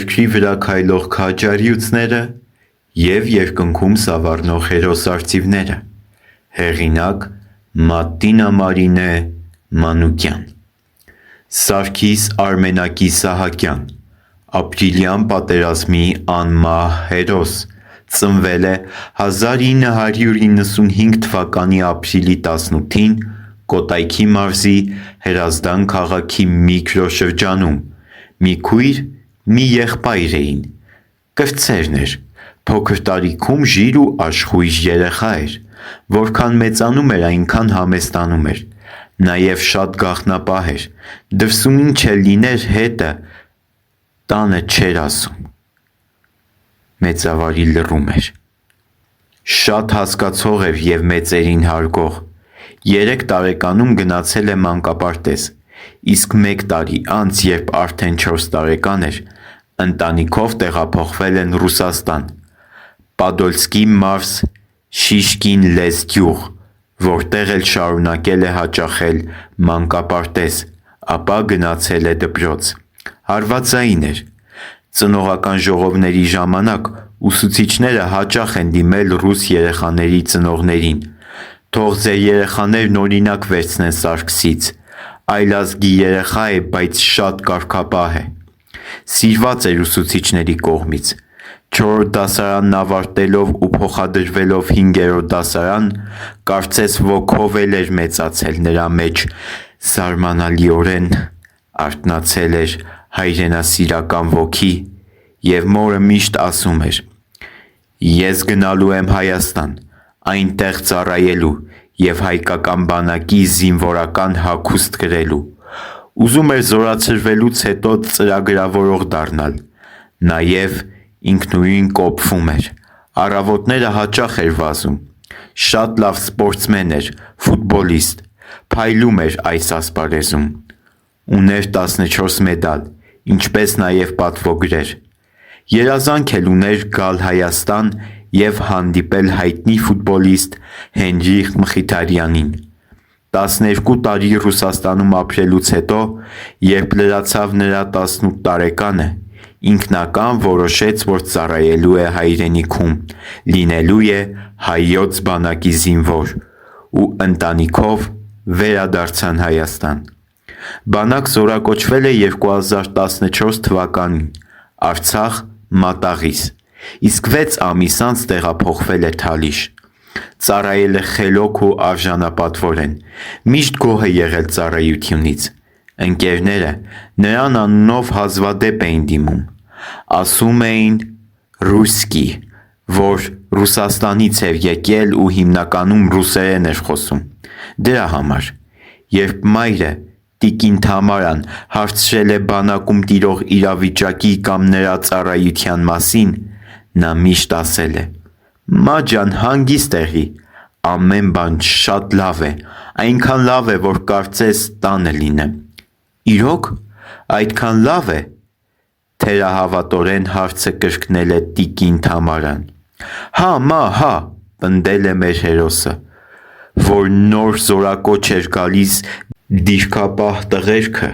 երկրի վրա քայլող քաջարիուցները և երկնքում սավառնող հերոսարծիվները։ Հեղինակ՝ Մատտինա Մարինե Մանուկյան։ Սարգիս Արմենակի Սահակյան, ապրիլյան պատերազմի անմահ հերոս, ծնվել է 1995 թվականի ապրիլի 18-ին Կոտայքի մարզի Հրազդան քաղաքի միկրոշրջանում։ Մի քույր, մի եղբայր էին։ Կրտսերն էր, փոքր տարիքում ժիր ու աշխույժ երեխա էր, որքան մեծանում էր, այնքան համեստանում էր, նաև շատ գաղտնապահ էր, դրսում ինչ էլ լիներ հետը տանը չէր ասում։ Մեծավարի լռում էր։ Շատ հասկացող էր և մեծերին հարգող։ 3 տարեկանում գնացել է մանկապարտեզ, իսկ 1 տարի անց, երբ արդեն 4 տարեկան էր, ընտանիքով տեղափոխվել են Ռուսաստան, Պադոլսկի մարզ Շիշկին լեզ գյուղ, որտեղ էլ շարունակել է հաճախել մանկապարտեզ, ապա գնացել է դպրոց։ Հարվածային էր։ Ծնողական ժողովների ժամանակ ուսուցիչները հաճախ են դիմել ռուս երեխաների ծնողներին. «Թող ձեր երեխաներն օրինակ վերցնեն Սարգսից, այլազգի երեխա է, բայց շատ կարգապահ է»։ Սիրված էր ուսուցիչների կողմից։ 4-րդ դասարանն ավարտելով ու փոխադրվելով 5-րդ դասարան, կարծես ոգով էլ էր մեծացել նրա մեջ, զարմանալիորեն արթնացել էր հայրենասիրական ոգի, և մորը միշտ ասում էր. «Ես գնալու եմ Հայաստան, այնտեղ ծառայելու և հայկական բանակի զինվորական հագուստ կրելու»։ Ուզում էր զորացրվելուց հետո ծրագրավորող դառնալ։ Նաև ինքնուրույն կոփվում էր։ Առավոտները հաճախ էր վազում։ Շատ լավ սպորտսմեն էր, ֆուտբոլիստ, փայլում էր այս ասպարեզում։ Ուներ 14 մեդալ, ինչպես նաև պատվոգրեր։ Երազանք էլ ուներ գալ Հայաստան և հանդիպել հայտնի ֆուտբոլիստ Հենրիխ Մխիթարյանին։ 12 տարի Ռուսաստանում ապրելուց հետո, երբ լրացավ նրա 18 տարեկանը, ինքնակամ որոշեց, որ ծառայելու է հայրենիքում, լինելու է հայոց բանակի զինվոր, ու ընտանիքով վերադարձան Հայաստան։ Բանակ զորակոչվել է 2014 թվականին, Արցախ մատաղից, իսկ 6 ամիս անց տեղափոխվել է Թալիշ։ Ծառայել է խելոք ու արժանապատվորեն, միշտ գոհ է եղել ծառայությունից։ Ընկերները նրան անունով հազվադեպ էին դիմում։ Ասում էին «ռուսկի», որ Ռուսաստանից էր եկել ու հիմնականում ռուսերեն էր խոսում։ Դրա համար, երբ մայրը՝ տիկին Թամարան, հարցրել է բանակում տիրող իրավիճակի կամ նրա ծառայության մասին, նա միշտ ասել է. «Մա ջան, հանգիստ եղի, ամեն բան շատ լավ է, այնքան լավ է, որ կարծես տանը լինեմ»։ Իրո՞ք, այդքան լավ է։ Թերահավատորեն հարցը կրկնել է տիկին Թամարան։ Հա, մա, հա, պնդել է մեր հերոսը, որ նոր զորակոչ էր գալիս դիրքապահ տղերքը,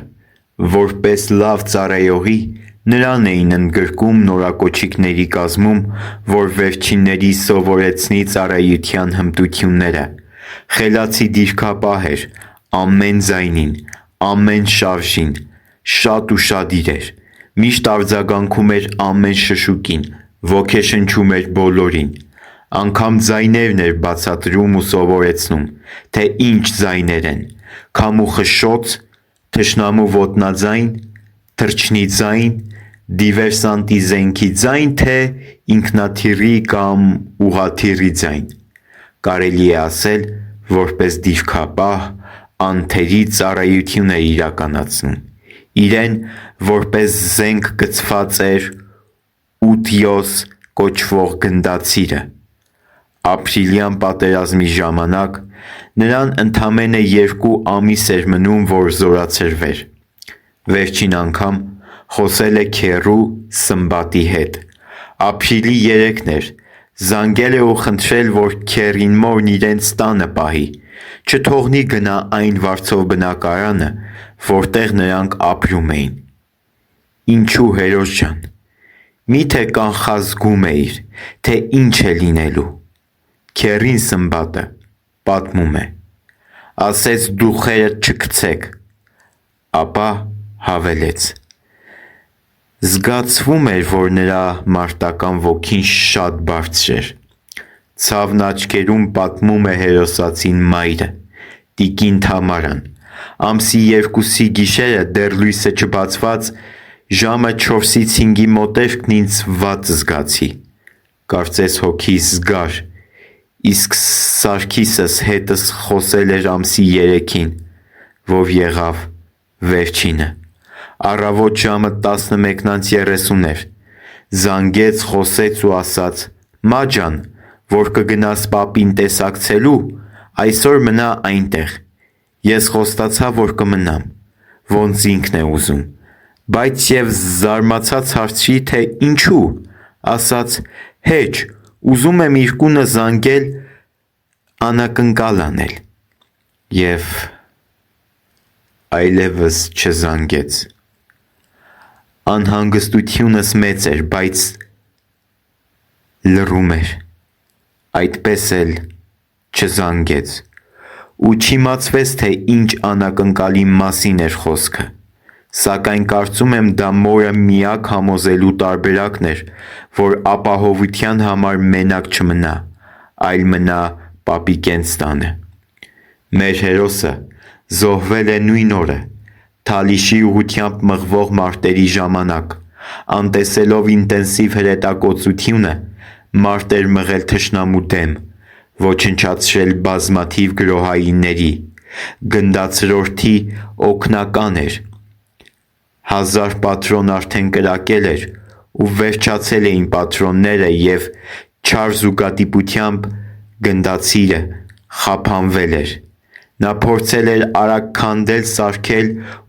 որպես լավ ծառայողի, նրան էին ընդգրկում նորակոչիկների կազմում, որ վերջինների սովորեցնի ծառայության հմտությունները։ Խելացի դիրքապահ էր, ամեն ձայնին, ամեն շարժին, շատ ուշադիր էր, միշտ արձագանքում էր ամեն շշուկին, ոգեշնչում էր բոլորին։ Անգամ ձայներն էր բացատրում ու սովորեցնում, թե ինչ ձայներ են՝ քամու խշշոց, թշնամու ոտնաձայն, թռչնի ձայն, դիվերսանտի զենքի ձայն, թե ինքնաթիռի կամ ուղղաթիռի ձայն։ Կարելի է ասել, որպես դիրքապահ, անթերի ծառայություն էր իրականացնում։ Իրեն որպես զենք գցված էր «Ութիոս» կոչվող գնդացիրը։ Ապրիլյան պատերազմի ժամանակ նրան ընդամենը 2 ամիս էր մնում, որ զորացրվեր։ Վերջին անգամ խոսել է քեռու Սմբատի հետ։ Ապրիլի 3-ն էր, զանգել է ու խնդրել, որ քեռին մորն իրենց տանը պահի, չթողնի գնա այն վարձով բնակարանը, որտեղ նրանք ապրում էին։ Ինչու հերոս ջան, Միթե կանխազգում էիր, թե ինչ է լինելու։ Քեռին Սմբատը պատմում է. ասեց դուխերդ չգցեք, ապա հավելեց. զգացվում էր, որ նրա մարտական ոգին շատ բարձր էր։ Ցավն աչքերում պատմում է հերոսացին մայրը, տիկին Թամարան, ամսի 2-ի գիշերը դեռ լույսը չբացված, ժամը 4-ից 5-ի մոտերքն ինձ վատ զգացի, կարծես հոգիս զգար, իսկ Սարգիսս հետս խոսել էր ամսի 3-ին, որ եղավ վերջինը, առավոտ ժամը 11:30 էր, զանգեց, խոսեց ու ասաց. մա ջան, որ կգնաս պապին տեսակցելու, այսօր մնա այնտեղ, ես խոստացա, որ կմնամ, ոնց ինքն է ուզում, բայց և զարմացած հարցրի, թե ինչու, ասաց. հեչ, ուզում եմ իր կունը զանգել անակնկալ անել, և այլևս չզանգեց։ Անհանգստությունս մեծ էր, բայց լռում էր, այդպես էլ չզանգեց, ու չիմացվեց, թե ինչ անակնկալի մասին էր խոսքը, սակայն կարծում եմ դա մորը միակ համոզելու տարբերակն էր, որ ապահովության համար մենակ չմնա, այլ մնա պապի կենստանը։ Մեր հերոսը զոհվել է նույն օրը, Թալիշի ուղղությամբ մղվող մարտերի ժամանակ, անտեսելով ինտենսիվ հրետակոծությունը, մարտ էր մղել թշնամու դեմ, ոչնչացրել բազմաթիվ գրոհայինների, գնդացրորդի օգնական էր, 1000 պատրոն արդեն կրակել էր ու վերջացել էին պատրոնները և չար զուգադիպությամբ գնդացիրը խափանվել էր, նա փորձել էր արագ քանդել, սարքել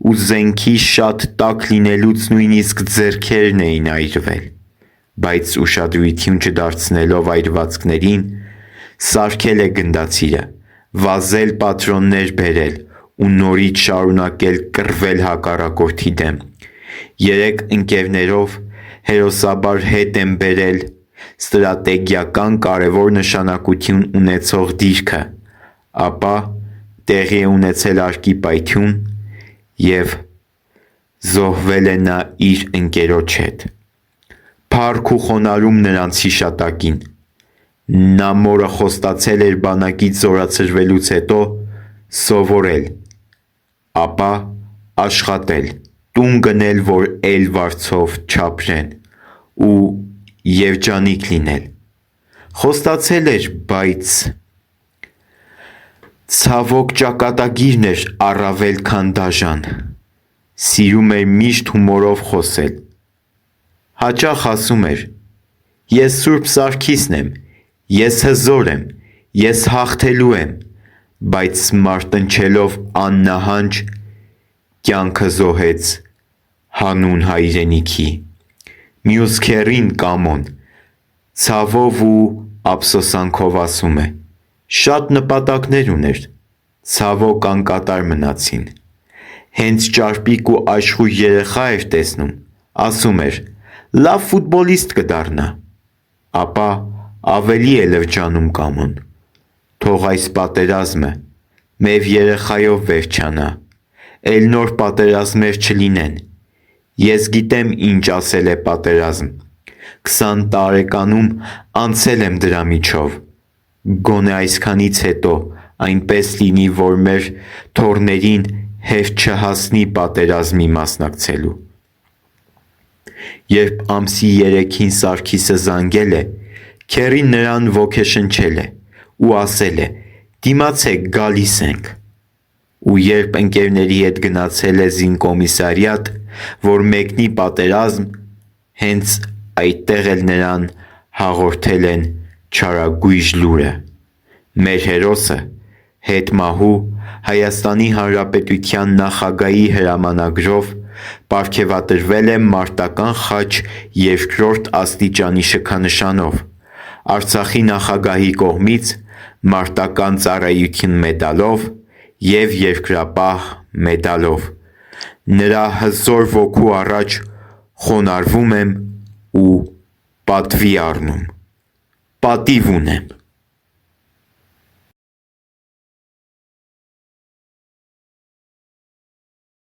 ու զենքի շատ տաք լինելուց նույնիսկ ձեռքերն էին այրվել, բայց ուշադրություն չդարձնելով այրվածքներին, սարքել է գնդացիրը, վազել պատրոններ բերել ու նորից շարունակել կռվել հակառակորդի դեմ, 3 ընկերներով հերոսաբար հետ են բերել ստրատեգիական կարևոր նշանակություն ունեցող դիրքը, ապա տեղի է ունեցել արկի պայթյուն և զոհվել է նա իր ընկերոջ հետ։ Փառք ու խոնարհում նրանց հիշատակին։ Նա մորը խոստացել էր բանակից զորացրվելուց հետո սովորել, ապա աշխատել, տուն գնել, որ էլ վարձով չապրեն ու երջանիկ լինել։ Խոստացել էր, բայց ցավոք ճակատագիրն էր առավել քան դաժան, սիրում էր միշտ հումորով խոսել, հաճախ ասում էր. ես Սուրբ Սարգիսն եմ, ես հզոր եմ, ես հաղթելու եմ, բայց մարտնչելով աննահանջ կյանքը զոհեց հանուն հայրենիքի։ Մյուս քեռին Կամոն ցավով ու ափսոսանքով ասում է. շատ նպատակներ ուներ, ցավոք անկատար մնացին, հենց ճարպիկ ու աշխույժ երեխա էր տեսնում, ասում էր. լավ ֆուտբոլիստ կդառնա, ապա ավելի է լրջանում Կամոն, թող այս պատերազմը մեր երեխայով վերջանա, էլ նոր պատերազմներ չլինեն, ես գիտեմ ինչ ասել է պատերազմ, 20 տարեկանում անցել եմ դրա միջով, գոնե այսքանից հետո այնպես լինի, որ մեր թոռներին հերթ չհասնի պատերազմի մասնակցելու։ Երբ ամսի 3-ին Սարգիսը զանգել է, քեռին նրան ոգեշնչել է ու ասել է. դիմացեք, գալիս ենք, ու երբ ընկերների հետ գնացել է զինկոմիսարիատ, որ մեկնի պատերազմ, հենց այդտեղ էլ նրան հաղորդել են չարագույժ լուրը։ Մեր հերոսը հետմահու Հայաստանի Հանրապետության նախագահի հրամանագրով պարգևատրվել է մարտական խաչ 2-րդ աստիճանի շքանշանով, Արցախի նախագահի կողմից մարտական ծառայություն մեդալով և երկրապահ մեդալով։ Նրա հզոր ոգու առաջ խոնարհվում եմ ու պատվի առնում, պատիվ ունեմ։